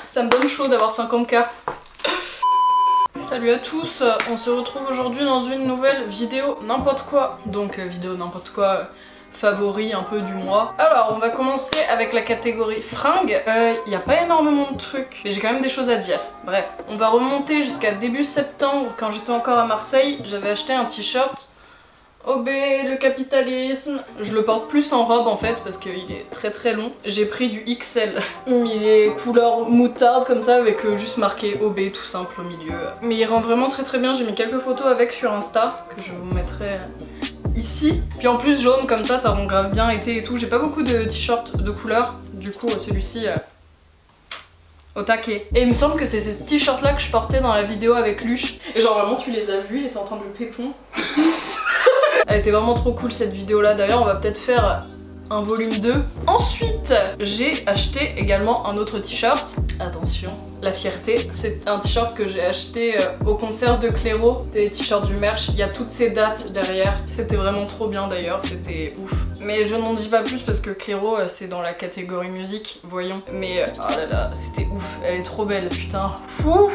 Ça me donne chaud d'avoir 50K. Salut à tous, on se retrouve aujourd'hui dans une nouvelle vidéo n'importe quoi. Donc vidéo n'importe quoi favori un peu du mois. Alors on va commencer avec la catégorie fringues. Y a pas énormément de trucs, mais j'ai quand même des choses à dire. Bref, on va remonter jusqu'à début septembre quand j'étais encore à Marseille. J'avais acheté un t-shirt OB, le capitalisme. Je le porte plus en robe en fait parce qu'il est très très long. J'ai pris du XL. Il est couleur moutarde comme ça avec juste marqué OB tout simple au milieu. Mais il rend vraiment très très bien. J'ai mis quelques photos avec sur Insta que je vous mettrai ici. Puis en plus jaune comme ça rend grave bien été et tout. J'ai pas beaucoup de t-shirts de couleur. Du coup celui-ci au taquet. Et il me semble que c'est ce t-shirt là que je portais dans la vidéo avec Luche. Et genre vraiment tu les as vus, il était en train de le pépon. Elle était vraiment trop cool cette vidéo là, d'ailleurs on va peut-être faire un volume 2. Ensuite j'ai acheté également un autre t-shirt, attention, la fierté. C'est un t-shirt que j'ai acheté au concert de Clairo, c'était les t-shirts du merch, il y a toutes ces dates derrière. C'était vraiment trop bien d'ailleurs, c'était ouf. Mais je n'en dis pas plus parce que Clairo c'est dans la catégorie musique, voyons. Mais oh là là, c'était ouf, elle est trop belle, putain. Ouf.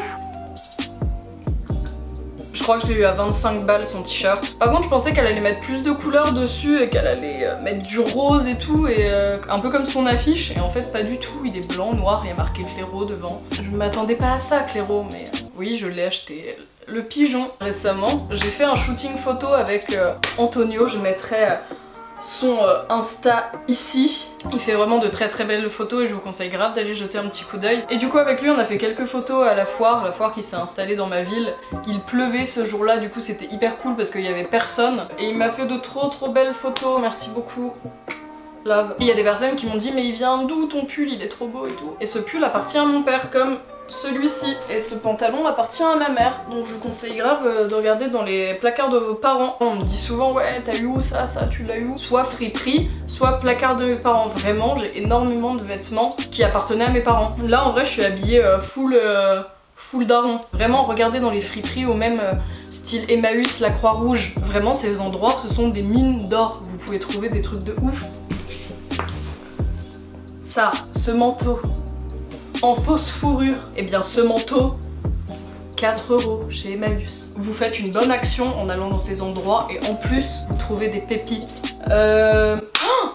Je crois que je l'ai eu à 25 balles son t-shirt. Par contre je pensais qu'elle allait mettre plus de couleurs dessus et qu'elle allait mettre du rose et tout, et un peu comme son affiche, et en fait pas du tout, il est blanc, noir et il y a marqué Clairo devant. Je m'attendais pas à ça Clairo, mais oui je l'ai acheté. Le pigeon. Récemment j'ai fait un shooting photo avec Antonio, je mettrai son Insta ici. Il fait vraiment de très très belles photos et je vous conseille grave d'aller jeter un petit coup d'œil. Et du coup avec lui on a fait quelques photos à la foire qui s'est installée dans ma ville. Il pleuvait ce jour-là, du coup c'était hyper cool parce qu'il y avait personne. Et il m'a fait de trop belles photos, merci beaucoup. Love. Il y a des personnes qui m'ont dit mais il vient d'où ton pull, il est trop beau et tout. Et ce pull appartient à mon père comme celui-ci. Et ce pantalon appartient à ma mère. Donc je vous conseille grave de regarder dans les placards de vos parents. On me dit souvent ouais t'as eu où ça, tu l'as eu où. Soit friperie, soit placard de mes parents. Vraiment j'ai énormément de vêtements qui appartenaient à mes parents. Là en vrai je suis habillée full daron. Vraiment regardez dans les friperies au même style Emmaüs, la Croix-Rouge. Vraiment ces endroits ce sont des mines d'or. Vous pouvez trouver des trucs de ouf. Ça, ce manteau en fausse fourrure, et bien ce manteau 4 € chez Emmaüs. Vous faites une bonne action en allant dans ces endroits et en plus vous trouvez des pépites. Oh,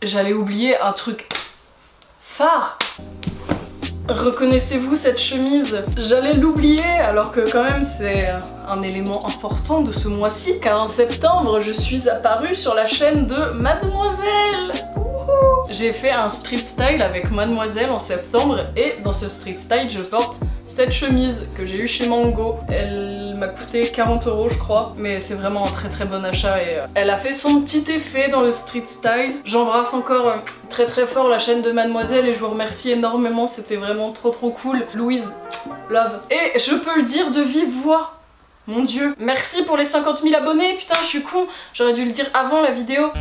j'allais oublier un truc phare. Reconnaissez-vous cette chemise? J'allais l'oublier alors que quand même c'est un élément important de ce mois-ci, car en septembre je suis apparue sur la chaîne de Mademoiselle. J'ai fait un street style avec Mademoiselle en septembre et dans ce street style je porte cette chemise que j'ai eue chez Mango. Elle m'a coûté 40 € je crois, mais c'est vraiment un très bon achat et elle a fait son petit effet dans le street style. J'embrasse encore très fort la chaîne de Mademoiselle et je vous remercie énormément, c'était vraiment trop cool. Louise, love. Et je peux le dire de vive voix, mon dieu, merci pour les 50 000 abonnés, putain je suis con, j'aurais dû le dire avant la vidéo.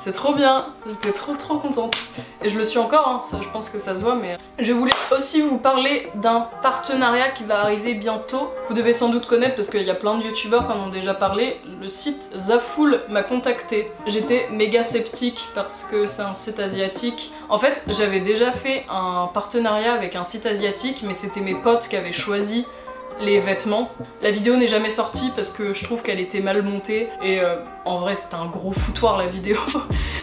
C'est trop bien, j'étais trop contente. Et je le suis encore, hein. Ça, je pense que ça se voit, mais... Je voulais aussi vous parler d'un partenariat qui va arriver bientôt. Vous devez sans doute connaître parce qu'il y a plein de youtubeurs qui en ont déjà parlé. Le site Zafoul m'a contacté. J'étais méga sceptique parce que c'est un site asiatique. En fait, j'avais déjà fait un partenariat avec un site asiatique, mais c'était mes potes qui avaient choisi les vêtements. La vidéo n'est jamais sortie parce que je trouve qu'elle était mal montée et en vrai c'était un gros foutoir la vidéo.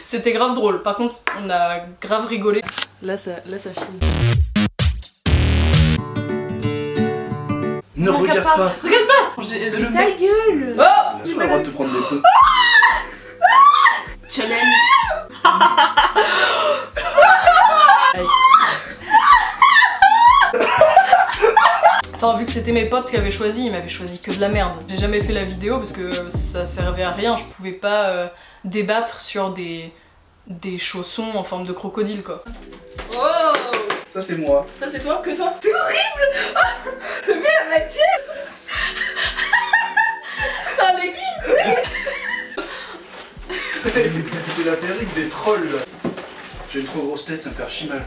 C'était grave drôle, par contre on a grave rigolé. Là ça filme. Ne regarde pas. Regarde pas. J'ai le ta gueule. Oh, tu as le droit de te prendre des coups. challenge. Enfin vu que c'était mes potes qui avaient choisi, ils m'avaient choisi que de la merde. J'ai jamais fait la vidéo parce que ça servait à rien, je pouvais pas débattre sur des chaussons en forme de crocodile quoi. Oh, ça c'est moi. Ça c'est toi? Que toi? c'est horrible. Oh, t'as vu la matière? C'est un legging. C'est la perruque des trolls. J'ai une trop grosse tête, ça me fait archi mal.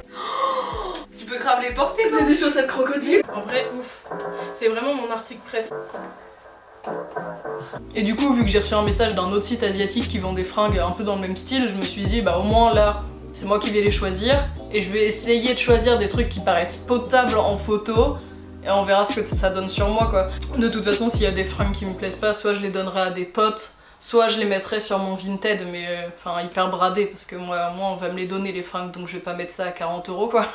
Tu peux grave les porter, C'est des chaussettes crocodile. En vrai, ouf. C'est vraiment mon article préf. Et du coup, vu que j'ai reçu un message d'un autre site asiatique qui vend des fringues un peu dans le même style, je me suis dit, bah au moins là, c'est moi qui vais les choisir et je vais essayer de choisir des trucs qui paraissent potables en photo et on verra ce que ça donne sur moi quoi. De toute façon s'il y a des fringues qui me plaisent pas, soit je les donnerai à des potes, soit je les mettrai sur mon Vinted, mais enfin hyper bradé parce que moi on va me les donner les fringues, donc je vais pas mettre ça à 40 € quoi.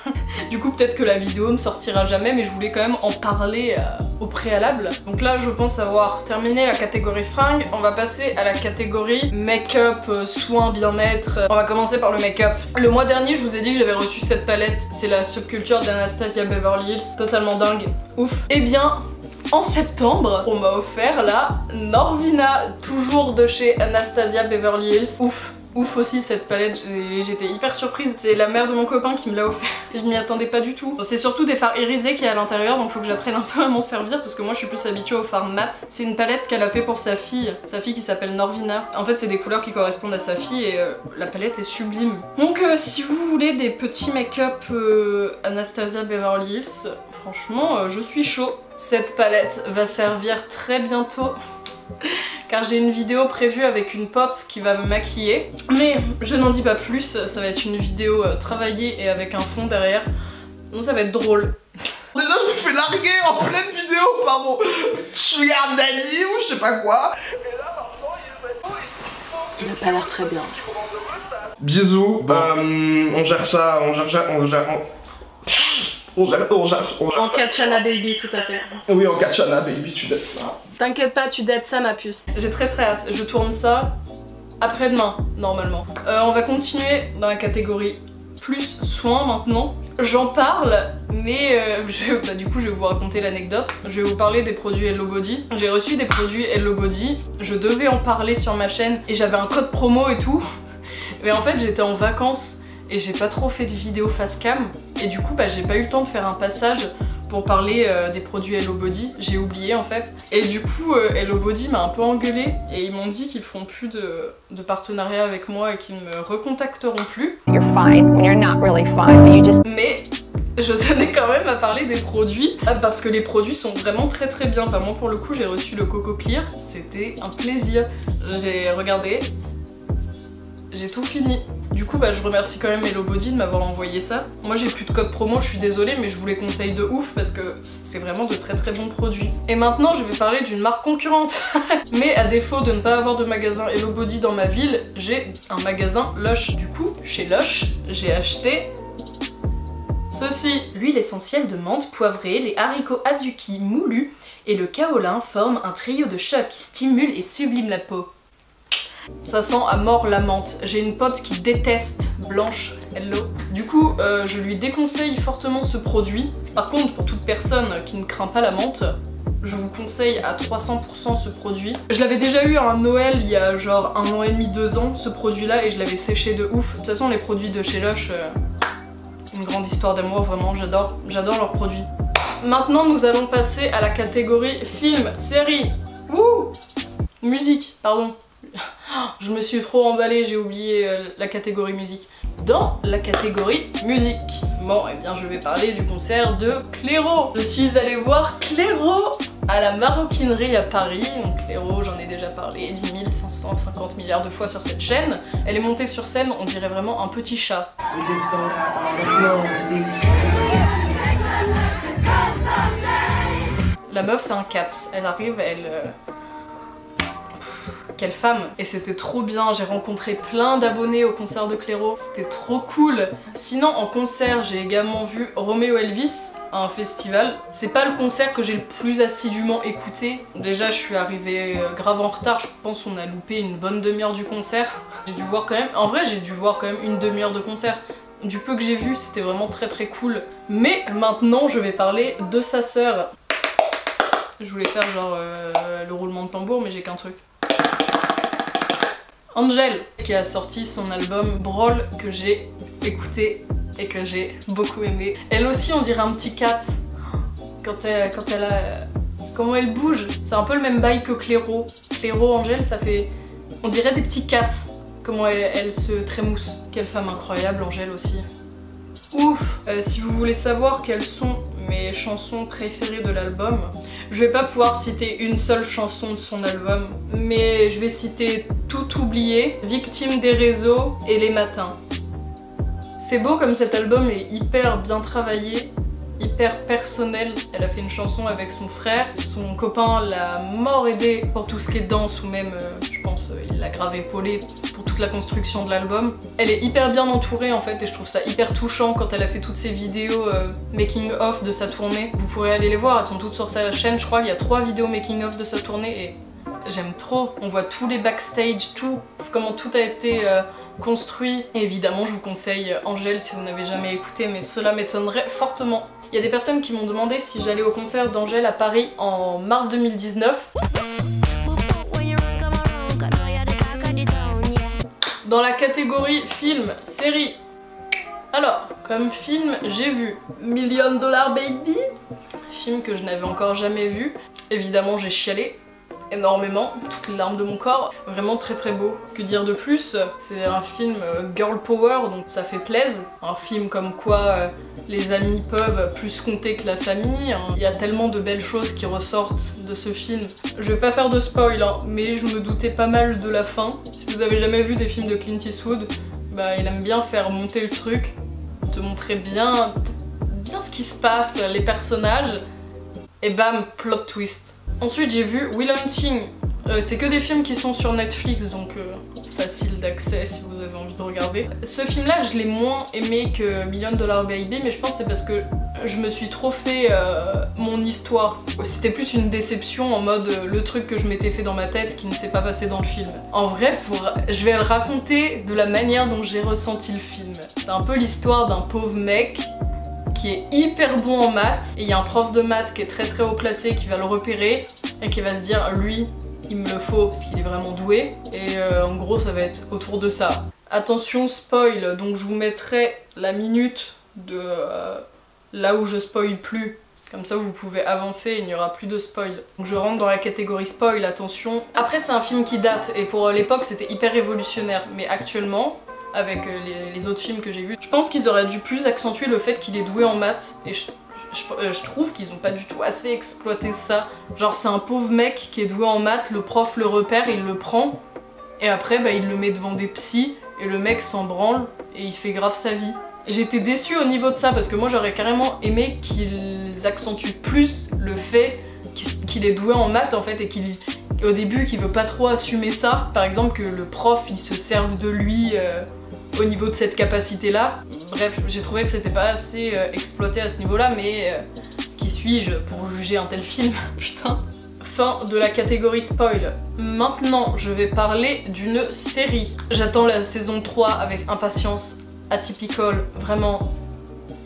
Du coup peut-être que la vidéo ne sortira jamais, mais je voulais quand même en parler au préalable. Donc là je pense avoir terminé la catégorie fringues, on va passer à la catégorie make-up, soins, bien-être. On va commencer par le make-up. Le mois dernier je vous ai dit que j'avais reçu cette palette, c'est la Subculture d'Anastasia Beverly Hills, totalement dingue, ouf. Et bien en septembre, on m'a offert la Norvina, toujours de chez Anastasia Beverly Hills. Ouf, ouf aussi cette palette, j'étais hyper surprise. C'est la mère de mon copain qui me l'a offert, je m'y attendais pas du tout. C'est surtout des fards irisés qu'il y a à l'intérieur, donc faut que j'apprenne un peu à m'en servir parce que moi je suis plus habituée aux fards mat. C'est une palette qu'elle a fait pour sa fille qui s'appelle Norvina. En fait c'est des couleurs qui correspondent à sa fille et la palette est sublime. Donc si vous voulez des petits make-up Anastasia Beverly Hills, franchement je suis chaud. Cette palette va servir très bientôt car j'ai une vidéo prévue avec une pote qui va me maquiller. Mais je n'en dis pas plus, ça va être une vidéo travaillée et avec un fond derrière. Donc ça va être drôle. Déjà je me fais larguer en pleine vidéo par mon Sugar Daddy ou je sais pas quoi. Il a pas l'air très bien. Bisous, on gère ça, En Katchana baby, tout à fait. Oui, en Katchana baby, tu dates ça. T'inquiète pas, tu dates ça ma puce. J'ai très hâte, je tourne ça après-demain, normalement. On va continuer dans la catégorie plus soins maintenant. J'en parle, mais du coup je vais vous raconter l'anecdote. Je vais vous parler des produits Hello Body. J'ai reçu des produits Hello Body, je devais en parler sur ma chaîne et j'avais un code promo et tout. Mais en fait j'étais en vacances et j'ai pas trop fait de vidéos face cam et du coup j'ai pas eu le temps de faire un passage pour parler des produits Hello Body, j'ai oublié en fait. Et du coup Hello Body m'a un peu engueulée et ils m'ont dit qu'ils feront plus de partenariat avec moi et qu'ils me recontacteront plus. You're fine when you're not really fine, but you just... Mais je tenais quand même à parler des produits parce que les produits sont vraiment très bien. Enfin moi pour le coup j'ai reçu le Coco Clear, c'était un plaisir. J'ai regardé, j'ai tout fini. Du coup je remercie quand même Hello Body de m'avoir envoyé ça. Moi j'ai plus de code promo, je suis désolée, mais je vous les conseille de ouf parce que c'est vraiment de très bons produits. Et maintenant je vais parler d'une marque concurrente. Mais à défaut de ne pas avoir de magasin Hello Body dans ma ville, j'ai un magasin Lush. Du coup chez Lush j'ai acheté ceci. L'huile essentielle de menthe poivrée, les haricots azuki moulus et le kaolin forment un trio de choc qui stimule et sublime la peau. Ça sent à mort la menthe. J'ai une pote qui déteste Blanche, hello. Du coup, je lui déconseille fortement ce produit. Par contre, pour toute personne qui ne craint pas la menthe, je vous conseille à 300% ce produit. Je l'avais déjà eu à un Noël il y a genre 1 an et demi, 2 ans, ce produit-là, et je l'avais séché de ouf. De toute façon, les produits de chez Lush, une grande histoire d'amour, vraiment, j'adore leurs produits. Maintenant, nous allons passer à la catégorie film, série, musique, pardon. Je me suis trop emballée, j'ai oublié la catégorie musique. Dans la catégorie musique, bon, eh bien je vais parler du concert de Clairo. Je suis allée voir Clairo à la Maroquinerie à Paris. Donc Clairo, j'en ai déjà parlé 10 550 milliards de fois sur cette chaîne. Elle est montée sur scène, on dirait vraiment un petit chat. La meuf c'est un cat, elle arrive, quelle femme! Et c'était trop bien, j'ai rencontré plein d'abonnés au concert de Clairo, c'était trop cool. Sinon en concert j'ai également vu Romeo Elvis à un festival. C'est pas le concert que j'ai le plus assidûment écouté. Déjà je suis arrivée grave en retard, je pense qu'on a loupé une bonne demi-heure du concert. J'ai dû voir quand même, en vrai j'ai dû voir quand même une demi-heure de concert. Du peu que j'ai vu c'était vraiment très cool. Mais maintenant je vais parler de sa sœur. Je voulais faire genre le roulement de tambour mais j'ai qu'un truc. Angel, qui a sorti son album Brawl que j'ai écouté et que j'ai beaucoup aimé. Elle aussi on dirait un petit cat quand elle a... Comment elle bouge, c'est un peu le même bail que Clairo. Clairo, Angel, ça fait... On dirait des petits cats. Comment elle se trémousse. Quelle femme incroyable, Angel aussi. Ouf. Si vous voulez savoir quelles sont mes chansons préférées de l'album, je vais pas pouvoir citer une seule chanson de son album, mais je vais citer Tout oublié, Victime des réseaux et Les matins. C'est beau comme cet album est hyper bien travaillé, hyper personnel. Elle a fait une chanson avec son frère, son copain l'a mort aidé pour tout ce qui est danse ou même, je pense, il l'a grave épaulé pour toute la construction de l'album. Elle est hyper bien entourée en fait et je trouve ça hyper touchant quand elle a fait toutes ces vidéos making of de sa tournée. Vous pourrez aller les voir, elles sont toutes sur sa chaîne, je crois qu'il y a 3 vidéos making of de sa tournée et j'aime trop. On voit tous les backstage, tout, comment tout a été construit. Et évidemment je vous conseille Angèle si vous n'avez jamais écouté, mais cela m'étonnerait fortement. Il y a des personnes qui m'ont demandé si j'allais au concert d'Angèle à Paris en mars 2019. Dans la catégorie film, série. Alors, comme film, j'ai vu $1 Million Baby, film que je n'avais encore jamais vu. Évidemment, j'ai chialé énormément, toutes les larmes de mon corps, vraiment très très beau. Que dire de plus? C'est un film girl power, donc ça fait plaisir. Un film comme quoi les amis peuvent plus compter que la famille. Il y a tellement de belles choses qui ressortent de ce film. Je vais pas faire de spoil, hein, mais je me doutais pas mal de la fin. Si vous avez jamais vu des films de Clint Eastwood, bah il aime bien faire monter le truc, te montrer bien ce qui se passe, les personnages, et bam, plot twist. Ensuite j'ai vu Will Hunting, c'est que des films qui sont sur Netflix donc facile d'accès si vous avez envie de regarder. Ce film là je l'ai moins aimé que $1 Million Baby, mais je pense que c'est parce que je me suis trop fait mon histoire. C'était plus une déception en mode le truc que je m'étais fait dans ma tête qui ne s'est pas passé dans le film. En vrai je vais le raconter de la manière dont j'ai ressenti le film. C'est un peu l'histoire d'un pauvre mec qui est hyper bon en maths et il y a un prof de maths qui est très très haut placé qui va le repérer et qui va se dire lui il me le faut parce qu'il est vraiment doué et en gros ça va être autour de ça. Attention spoil, donc je vous mettrai la minute de là où je spoil plus, comme ça vous pouvez avancer et il n'y aura plus de spoil. Donc je rentre dans la catégorie spoil, attention. Après c'est un film qui date et pour l'époque c'était hyper révolutionnaire, mais actuellement avec les autres films que j'ai vus, je pense qu'ils auraient dû plus accentuer le fait qu'il est doué en maths et je trouve qu'ils ont pas du tout assez exploité ça. Genre c'est un pauvre mec qui est doué en maths, le prof le repère, il le prend et après bah, il le met devant des psys et le mec s'en branle et il fait grave sa vie. J'étais déçue au niveau de ça parce que moi j'aurais carrément aimé qu'ils accentuent plus le fait qu'il est doué en maths en fait et au début qu'il veut pas trop assumer ça. Par exemple que le prof il se serve de lui au niveau de cette capacité là. Bref, j'ai trouvé que c'était pas assez exploité à ce niveau là, mais qui suis-je pour juger un tel film? Putain. Fin de la catégorie spoil. Maintenant je vais parler d'une série. J'attends la saison 3 avec impatience. Atypical, vraiment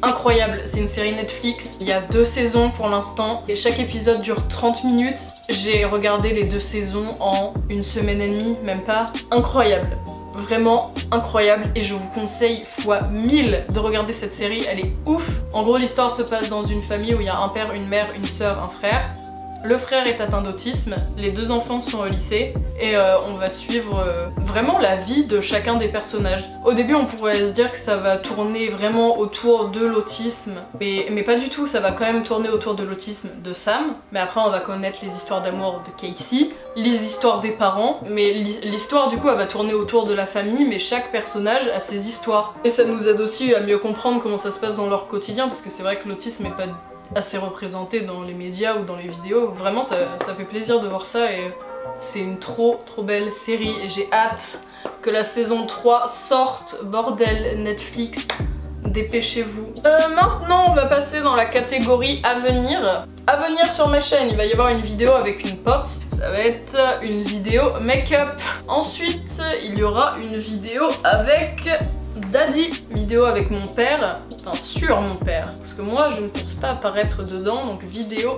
incroyable, c'est une série Netflix, il y a 2 saisons pour l'instant et chaque épisode dure 30 minutes. J'ai regardé les 2 saisons en 1 semaine et demie, même pas. Incroyable, vraiment incroyable et je vous conseille fois 1000 de regarder cette série, elle est ouf. En gros l'histoire se passe dans une famille où il y a un père, une mère, une sœur, un frère. Le frère est atteint d'autisme, les 2 enfants sont au lycée et on va suivre vraiment la vie de chacun des personnages. Au début on pourrait se dire que ça va tourner vraiment autour de l'autisme, mais pas du tout, ça va quand même tourner autour de l'autisme de Sam, mais après on va connaître les histoires d'amour de Casey, les histoires des parents, mais l'histoire du coup elle va tourner autour de la famille, mais chaque personnage a ses histoires. Et ça nous aide aussi à mieux comprendre comment ça se passe dans leur quotidien, parce que c'est vrai que l'autisme est pas assez représenté dans les médias ou dans les vidéos. Vraiment ça fait plaisir de voir ça et c'est une trop belle série et j'ai hâte que la saison 3 sorte. Bordel Netflix, dépêchez-vous. Maintenant on va passer dans la catégorie à venir. À venir sur ma chaîne, il va y avoir une vidéo avec une pote. Ça va être une vidéo make-up. Ensuite il y aura une vidéo avec Daddy, vidéo avec mon père, enfin sur mon père, parce que moi je ne pense pas apparaître dedans, donc vidéo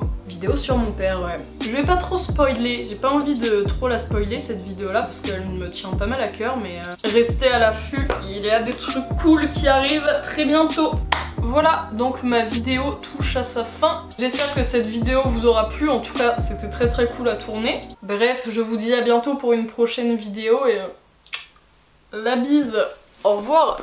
sur mon père, ouais. Je vais pas trop spoiler, j'ai pas envie de trop la spoiler cette vidéo là, parce qu'elle me tient pas mal à cœur, mais restez à l'affût, il y a des trucs cool qui arrivent très bientôt. Voilà, donc ma vidéo touche à sa fin. J'espère que cette vidéo vous aura plu, en tout cas c'était très cool à tourner. Bref, je vous dis à bientôt pour une prochaine vidéo et la bise. Au revoir.